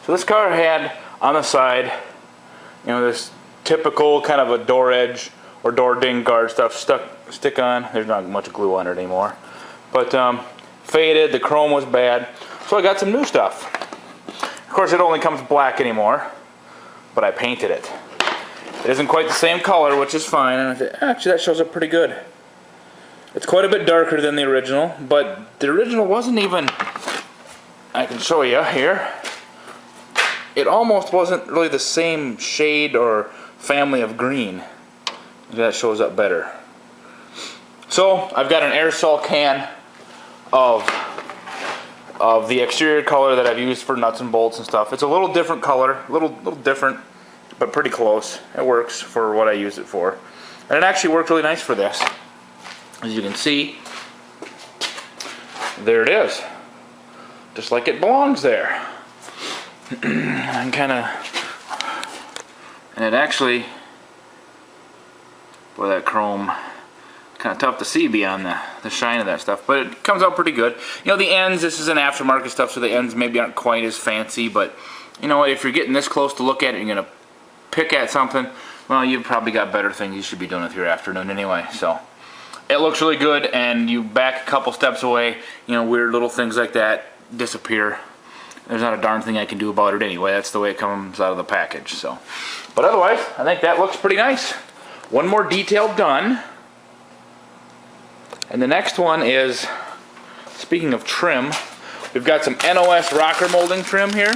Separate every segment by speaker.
Speaker 1: So this car had on the side, you know, this typical kind of a door edge or door ding guard stuff stick on. There's not much glue on it anymore, but faded. The chrome was bad, so I got some new stuff. Of course, it only comes black anymore, but I painted it. It isn't quite the same color, which is fine, and I said, actually that shows up pretty good. It's quite a bit darker than the original, but the original wasn't even, I can show you here, it almost wasn't really the same shade or family of green. That shows up better. So I've got an aerosol can of the exterior color that I've used for nuts and bolts and stuff. It's a little different color, a little different, but pretty close. It works for what I use it for. And it actually worked really nice for this. As you can see, there it is. Just like it belongs there. And it actually, boy, that chrome, kind of tough to see beyond the shine of that stuff, but it comes out pretty good. You know, the ends, this is an aftermarket stuff, so the ends maybe aren't quite as fancy, but you know, if you're getting this close to look at it, you're going to pick at something, well, you've probably got better things you should be doing with your afternoon anyway. So it looks really good, and you back a couple steps away, you know, weird little things like that disappear. There's not a darn thing I can do about it anyway. That's the way it comes out of the package. So, but otherwise, I think that looks pretty nice. One more detail done, and the next one is, speaking of trim, we've got some NOS rocker molding trim here.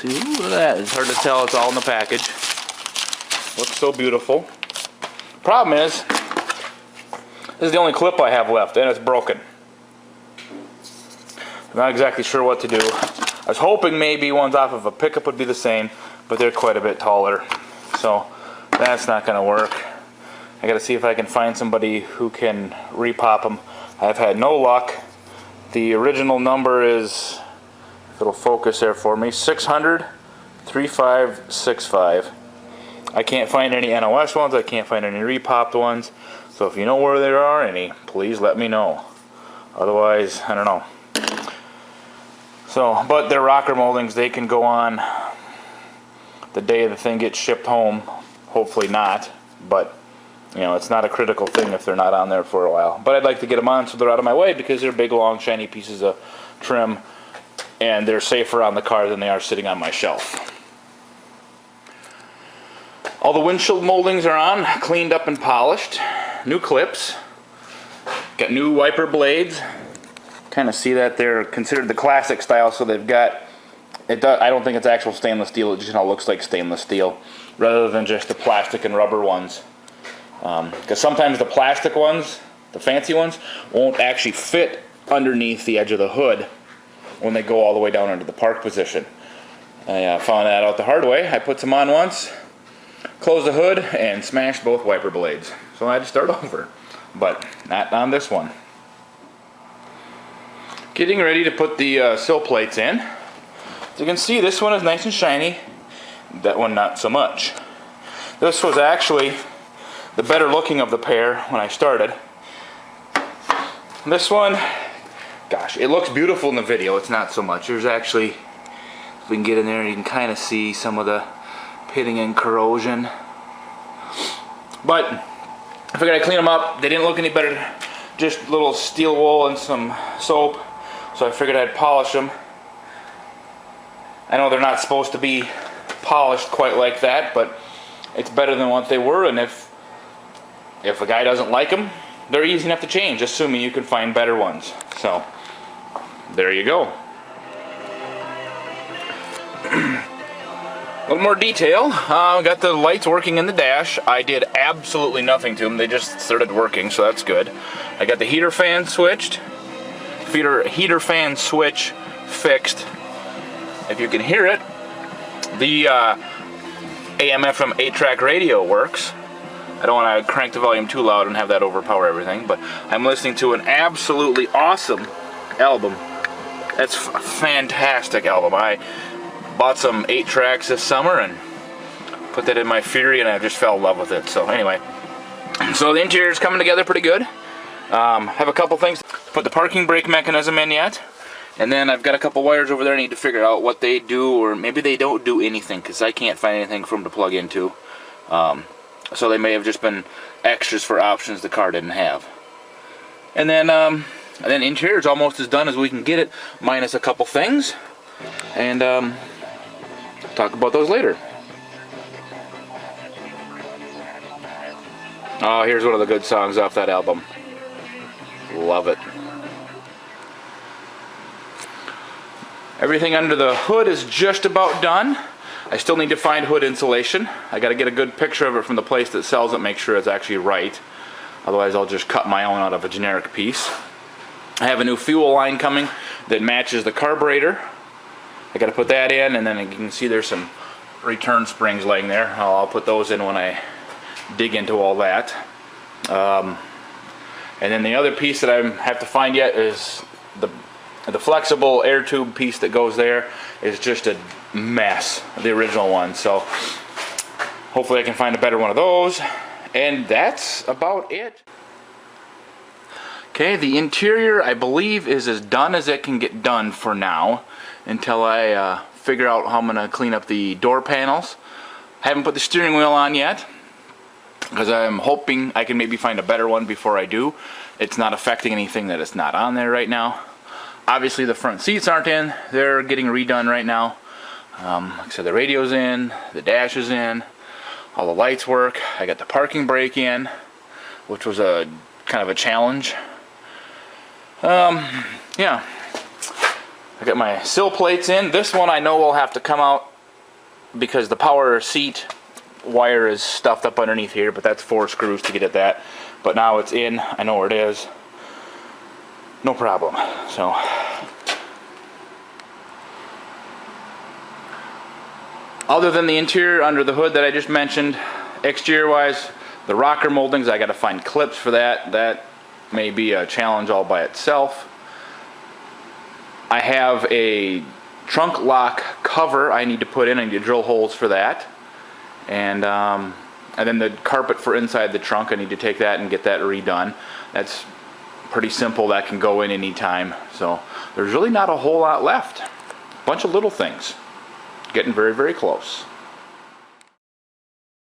Speaker 1: See, ooh, look at that. It's hard to tell. It's all in the package. Looks so beautiful. Problem is, this is the only clip I have left, and it's broken. I'm not exactly sure what to do. I was hoping maybe ones off of a pickup would be the same, but they're quite a bit taller, so that's not going to work. I got to see if I can find somebody who can repop them. I've had no luck. The original number is, if it'll focus there for me, 600-3565. I can't find any NOS ones. I can't find any repopped ones. So if you know where there are any, please let me know. Otherwise, I don't know. So, but they're rocker moldings. They can go on the day the thing gets shipped home. Hopefully not, but you know, it's not a critical thing if they're not on there for a while. But I'd like to get them on so they're out of my way, because they're big, long, shiny pieces of trim, and they're safer on the car than they are sitting on my shelf. All the windshield moldings are on, cleaned up and polished. New clips. Got new wiper blades. Kind of see that they're considered the classic style, so they've got, I don't think it's actual stainless steel, it just kind of looks like stainless steel, rather than just the plastic and rubber ones. Because sometimes the plastic ones, the fancy ones, won't actually fit underneath the edge of the hood when they go all the way down into the park position. I found that out the hard way. I put some on once, closed the hood, and smashed both wiper blades. So I had to start over, but not on this one. Getting ready to put the sill plates in. As you can see, this one is nice and shiny. That one not so much. This was actually the better looking of the pair when I started. This one, gosh, it looks beautiful in the video. It's not so much. There's actually, if we can get in there, you can kind of see some of the pitting and corrosion. But I figured I'd clean them up. They didn't look any better. Just a little steel wool and some soap. So I figured I'd polish them. I know they're not supposed to be polished quite like that, but it's better than what they were, and if a guy doesn't like them, they're easy enough to change, assuming you can find better ones. So, there you go. A little more detail. Got the lights working in the dash. I did absolutely nothing to them. They just started working, so that's good. I got the heater fan switched. Heater fan switch fixed. If you can hear it, the AM/FM 8-track radio works. I don't want to crank the volume too loud and have that overpower everything, but I'm listening to an absolutely awesome album. That's a fantastic album. I bought some 8-tracks this summer and put that in my Fury, and I just fell in love with it. So anyway, so the interior is coming together pretty good. Have a couple things to put the parking brake mechanism in yet. And then I've got a couple wires over there I need to figure out what they do, or maybe they don't do anything because I can't find anything for them to plug into. So they may have just been extras for options the car didn't have. And then interior is almost as done as we can get it, minus a couple things. And talk about those later. Oh, here's one of the good songs off that album. Love it. Everything under the hood is just about done. I still need to find hood insulation. I got to get a good picture of it from the place that sells it, make sure it's actually right. Otherwise I'll just cut my own out of a generic piece. I have a new fuel line coming that matches the carburetor. I got to put that in, and then you can see there's some return springs laying there. I'll put those in when I dig into all that. And then the other piece that I have to find yet is the flexible air tube piece that goes there is just a mess, the original one. So hopefully I can find a better one of those. And that's about it. Okay, the interior I believe is as done as it can get done for now, until I figure out how I'm going to clean up the door panels. I haven't put the steering wheel on yet, because I'm hoping I can maybe find a better one before I do. It's not affecting anything that it's not on there right now. Obviously the front seats aren't in, they're getting redone right now. Like I said, the radio's in, the dash is in, all the lights work. I got the parking brake in, which was a kind of a challenge. Yeah, I got my sill plates in. This one I know will have to come out because the power seat wire is stuffed up underneath here, but that's 4 screws to get at that. But now it's in, I know where it is. No problem. So other than the interior under the hood that I just mentioned, exterior wise, the rocker moldings, I got to find clips for that. That may be a challenge all by itself. I have a trunk lock cover I need to put in. I need to drill holes for that. And then the carpet for inside the trunk, I need to take that and get that redone. That's pretty simple, that can go in anytime. So there's really not a whole lot left. A bunch of little things. Getting very, very close.